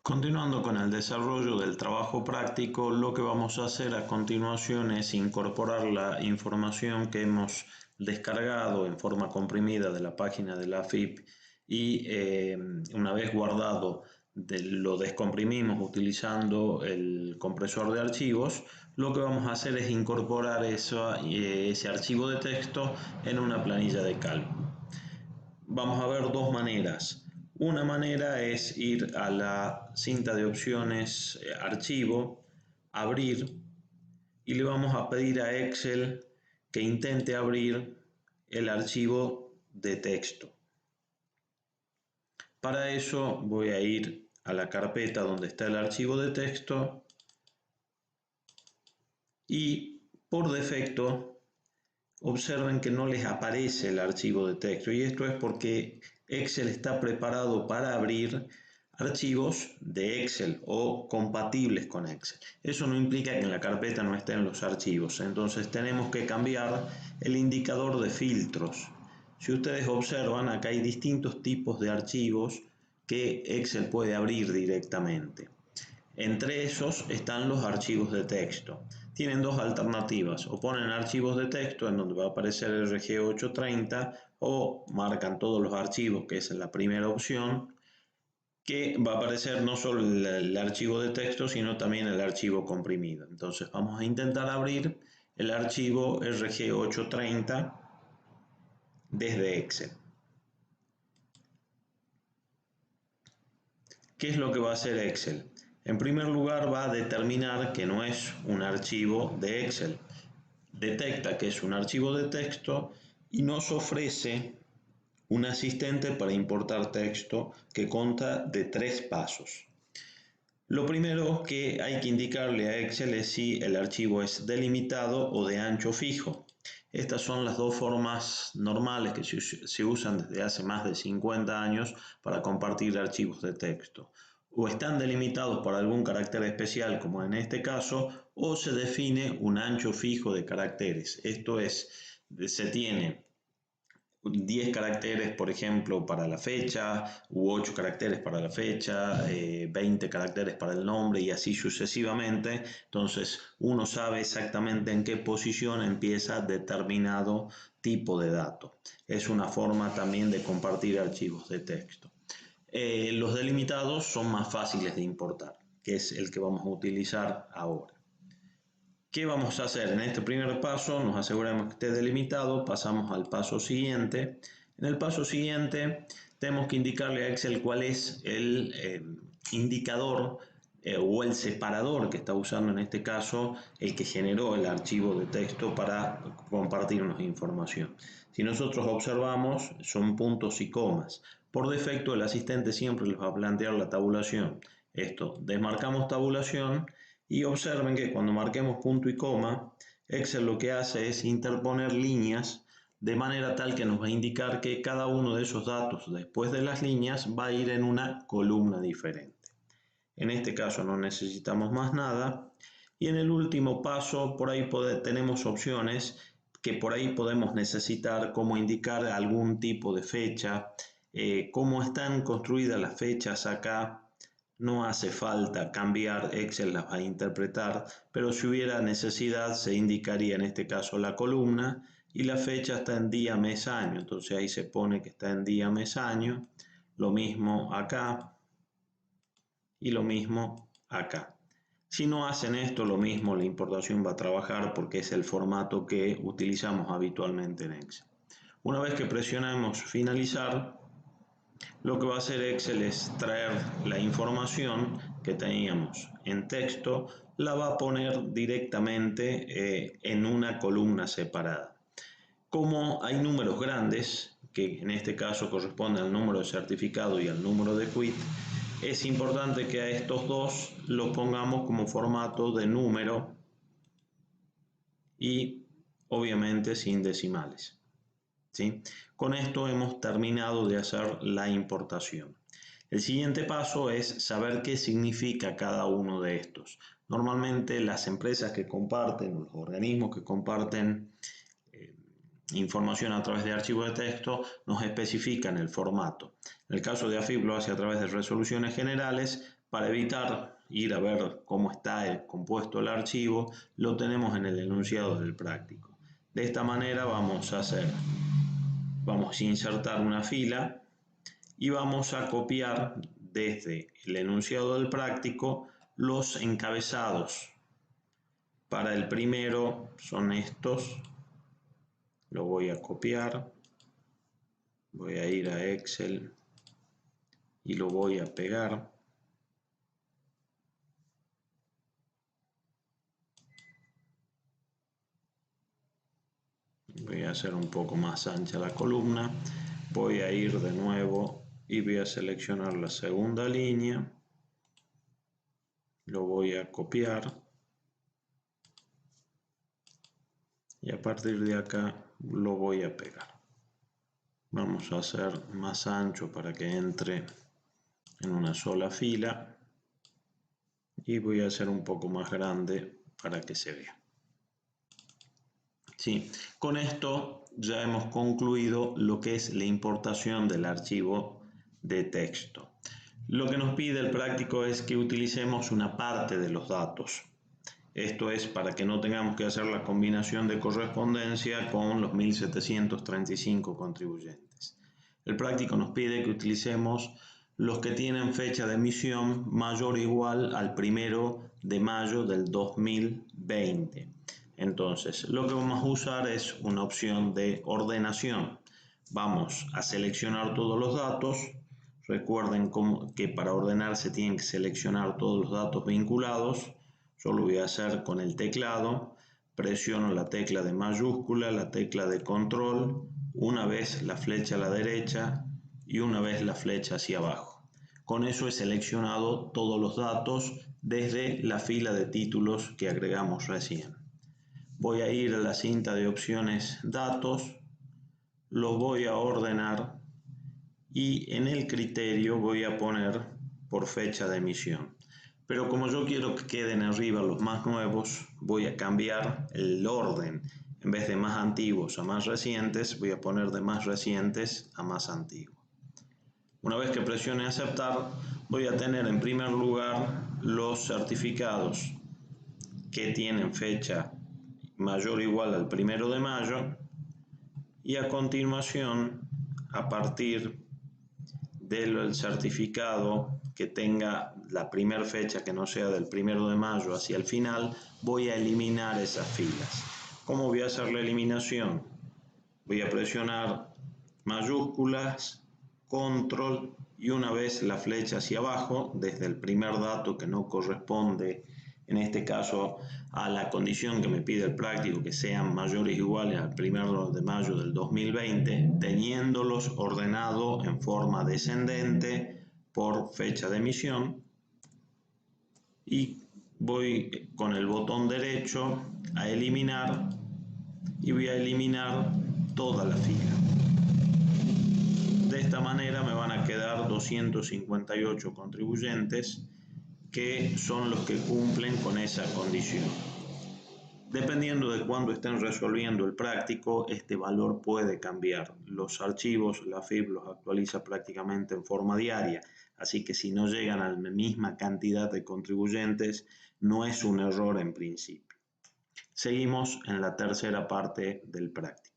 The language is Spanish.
Continuando con el desarrollo del trabajo práctico, lo que vamos a hacer a continuación es incorporar la información que hemos descargado en forma comprimida de la página de la AFIP y una vez guardado lo descomprimimos utilizando el compresor de archivos. Lo que vamos a hacer es incorporar ese archivo de texto en una planilla de cálculo. Vamos a ver dos maneras. Una manera es ir a la cinta de opciones Archivo, Abrir, y le vamos a pedir a Excel que intente abrir el archivo de texto. Para eso voy a ir a la carpeta donde está el archivo de texto y por defecto observen que no les aparece el archivo de texto, y esto es porque Excel está preparado para abrir archivos de Excel o compatibles con Excel. Eso no implica que en la carpeta no estén los archivos, entonces tenemos que cambiar el indicador de filtros. Si ustedes observan, acá hay distintos tipos de archivos que Excel puede abrir directamente. Entre esos están los archivos de texto. Tienen dos alternativas: o ponen archivos de texto en donde va a aparecer el RG830, o marcan todos los archivos, que es la primera opción, que va a aparecer no solo el archivo de texto, sino también el archivo comprimido. Entonces vamos a intentar abrir el archivo RG830 desde Excel. ¿Qué es lo que va a hacer Excel? En primer lugar, va a determinar que no es un archivo de Excel. Detecta que es un archivo de texto y nos ofrece un asistente para importar texto que consta de 3 pasos. Lo primero que hay que indicarle a Excel es si el archivo es delimitado o de ancho fijo. Estas son las dos formas normales que se usan desde hace más de 50 años para compartir archivos de texto. O están delimitados por algún carácter especial, como en este caso, o se define un ancho fijo de caracteres. Esto es, se tiene 10 caracteres, por ejemplo, para la fecha, u 8 caracteres para la fecha, 20 caracteres para el nombre, y así sucesivamente. Entonces uno sabe exactamente en qué posición empieza determinado tipo de dato. Es una forma también de compartir archivos de texto. Los delimitados son más fáciles de importar, que es el que vamos a utilizar ahora. ¿Qué vamos a hacer? En este primer paso nos aseguramos que esté delimitado, pasamos al paso siguiente. En el paso siguiente tenemos que indicarle a Excel cuál es el indicador o el separador que está usando en este caso el que generó el archivo de texto para compartirnos información. Si nosotros observamos, son puntos y comas. Por defecto el asistente siempre les va a plantear la tabulación. Esto, desmarcamos tabulación. Y observen que cuando marquemos punto y coma, Excel lo que hace es interponer líneas de manera tal que nos va a indicar que cada uno de esos datos después de las líneas va a ir en una columna diferente. En este caso no necesitamos más nada. Y en el último paso, por ahí tenemos opciones que por ahí podemos necesitar, como indicar algún tipo de fecha, cómo están construidas las fechas acá. No hace falta cambiar, Excel las va a interpretar, pero si hubiera necesidad se indicaría en este caso la columna y la fecha está en día, mes, año. Entonces ahí se pone que está en día, mes, año. Lo mismo acá y lo mismo acá. Si no hacen esto, lo mismo, la importación va a trabajar porque es el formato que utilizamos habitualmente en Excel. Una vez que presionamos finalizar, lo que va a hacer Excel es traer la información que teníamos en texto, la va a poner directamente en una columna separada. Como hay números grandes, que en este caso corresponden al número de certificado y al número de quit, es importante que a estos dos los pongamos como formato de número y obviamente sin decimales. ¿Sí? Con esto hemos terminado de hacer la importación. El siguiente paso es saber qué significa cada uno de estos. Normalmente las empresas que comparten, los organismos que comparten información a través de archivos de texto nos especifican el formato. En el caso de AFIP lo hace a través de resoluciones generales, Para evitar ir a ver cómo está compuesto el archivo, lo tenemos en el enunciado del práctico. De esta manera vamos a insertar una fila y vamos a copiar desde el enunciado del práctico los encabezados. Para el primero son estos, lo voy a copiar, voy a ir a Excel y lo voy a pegar. Voy a hacer un poco más ancha la columna, voy a ir de nuevo y voy a seleccionar la segunda línea, lo voy a copiar y a partir de acá lo voy a pegar. Vamos a hacer más ancho para que entre en una sola fila y voy a hacer un poco más grande para que se vea. Sí, con esto ya hemos concluido lo que es la importación del archivo de texto. Lo que nos pide el práctico es que utilicemos una parte de los datos. Esto es para que no tengamos que hacer la combinación de correspondencia con los 1735 contribuyentes. El práctico nos pide que utilicemos los que tienen fecha de emisión mayor o igual al 1 de mayo del 2020. Entonces, lo que vamos a usar es una opción de ordenación. Vamos a seleccionar todos los datos. Recuerden que para ordenar se tienen que seleccionar todos los datos vinculados. Yo lo voy a hacer con el teclado. Presiono la tecla de mayúscula, la tecla de control, una vez la flecha a la derecha y una vez la flecha hacia abajo. Con eso he seleccionado todos los datos desde la fila de títulos que agregamos recién. Voy a ir a la cinta de opciones datos, los voy a ordenar y en el criterio voy a poner por fecha de emisión. Pero como yo quiero que queden arriba los más nuevos, voy a cambiar el orden. En vez de más antiguos a más recientes, voy a poner de más recientes a más antiguos. Una vez que presione aceptar, voy a tener en primer lugar los certificados que tienen fecha mayor o igual al 1 de mayo y a continuación, a partir del certificado que tenga la primera fecha que no sea del 1 de mayo hacia el final, voy a eliminar esas filas. ¿Cómo voy a hacer la eliminación? Voy a presionar mayúsculas, control y una vez la flecha hacia abajo, desde el primer dato que no corresponde, en este caso a la condición que me pide el práctico, que sean mayores o iguales al 1 de mayo del 2020, teniéndolos ordenado en forma descendente por fecha de emisión, y voy con el botón derecho a eliminar y voy a eliminar toda la fila. De esta manera me van a quedar 258 contribuyentes que son los que cumplen con esa condición. Dependiendo de cuándo estén resolviendo el práctico, este valor puede cambiar. Los archivos, la FIP los actualiza prácticamente en forma diaria, así que si no llegan a la misma cantidad de contribuyentes, no es un error en principio. Seguimos en la tercera parte del práctico.